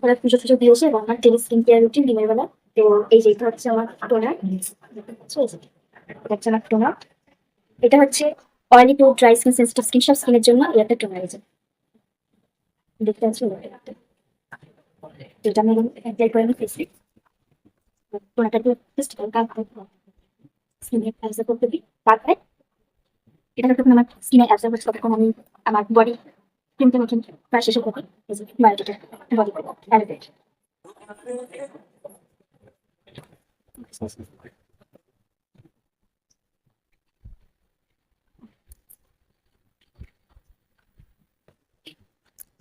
করে পুজো টুজো দিয়ে এসে এবং আমার ডেলি স্কিন কেয়ার রুটিন দিনের বেলা। তো এই যে এটা হচ্ছে আমার টোনার, এটা হচ্ছে আমার টোনার। এটা হচ্ছে oily to dry skin, sensitive skin, সব স্কিনের জন্য এই একটা টোনার। এই যে দেখতে পাচ্ছি এটা আমি অ্যাপ্লাই করে আমি ফেসে টোনারটা দিয়ে জাস্ট হালকা স্কিনে অ্যাবজর্ব করতে দিই। তারপরে এটা যতক্ষণ আমার স্কিনে অ্যাবজর্ব হচ্ছে ততক্ষণ আমি আমার বডি ক্রিমটা নতুন প্রায় শেষে করবো। এই যে বায়োটিকের বডি করবো অ্যালোভেরা।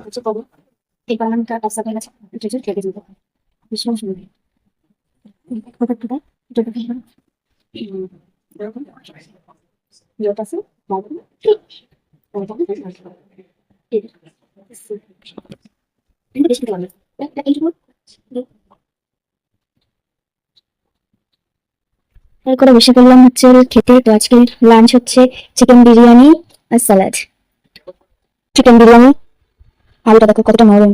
হচ্ছে করবো এই বানানটা অ্যাবজর্ব হয়ে গেছে, এটা যে রেখে দিবো ভীষণ সুন্দর। কোথাও এটা ভীষণ এরকম যেটা আছে বাবু বেশি দিতে পারবে এইটুকু। করে বসে পড়লাম হচ্ছে খেতে। তো আজকের লাঞ্চ হচ্ছে চিকেন বিরিয়ানি আর স্যালাড। চিকেন বিরিয়ানি, আলুটা দেখো কতটা নরম,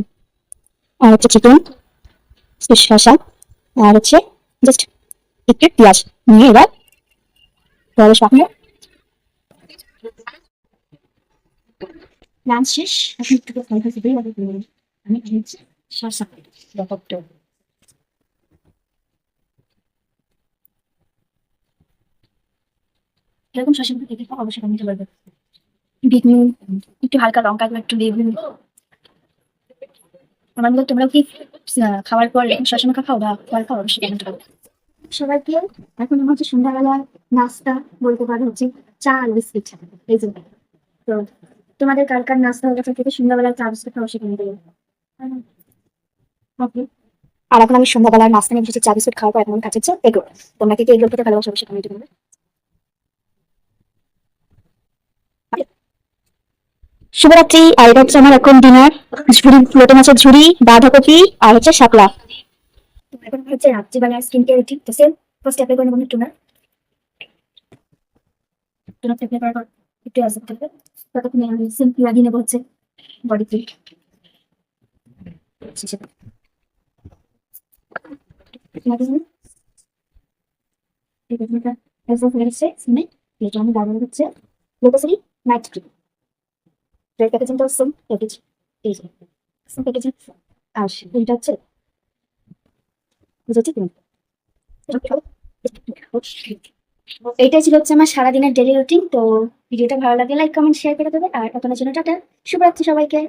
আর হচ্ছে চিকেন শসা, আর হচ্ছে জাস্ট একটু পেঁয়াজ নিয়ে এবার প্রবেশ পাঠানো। লাঞ্চ শেষ, এখন একটু আমি খেয়েছি শসা ব্যাপারটা। এরকম শসা খেতে অবশ্যই কমিতে পারবে। বিট নুন, একটু হালকা লঙ্কা, একটু লেবু। আমার মনে তোমরা কি খাওয়ার পর শসা মাখা খাও বা ফল খাও? অবশ্যই কমেন্ট করো। সবাইকে এখন আমার হচ্ছে সন্ধ্যাবেলা নাস্তা বলতে পারো হচ্ছে চা আর বিস্কিট। এই যে তো তোমাদের কার কার নাস্তা হয়ে গেছে থেকে সন্ধ্যাবেলা চা বিস্কিট খাওয়া সেখানে দেবো। ওকে, আর এখন আমি সন্ধ্যাবেলার নাস্তা নিয়ে বসেছি চা বিস্কুট খাওয়ার পর এখন খাচ্ছি এগো। তোমরা কি এগুলো খেতে ভালোবাসো? অবশ্যই কমেন্ট করবে। শুভরাত্রি। আর এটা হচ্ছে আমার এখন ডিনার, ঝুড়ি লোটে মাছের ঝুড়ি, বাঁধাকপি আর হচ্ছে শাপলা। এখন হচ্ছে রাত্রিবেলা স্কিন কেয়ার রুটিন। তো সেম ফার্স্ট অ্যাপ্লাই করে নেবো টোনার। টোনারটা অ্যাপ্লাই করার পর একটু অ্যাবজর্ব করবে, ততক্ষণে আমি সিম্পলি লাগিয়ে নেবো হচ্ছে বডি ক্রিম। আমি ব্যবহার হচ্ছে লোটাসেরি নাইট ক্রিম। এর প্যাকেজিংটা সেম প্যাকেজ, এই যে সেম প্যাকেজিং। আর এটা হচ্ছে বুঝেছি তুমি। এইটাই ছিল হচ্ছে আমার সারাদিনের ডেলি রুটিন। তো ভিডিওটা ভালো লাগলে লাইক কমেন্ট শেয়ার করে দেবে। আর এখনের জন্য টাটা, শুভরাত্রি সবাইকে।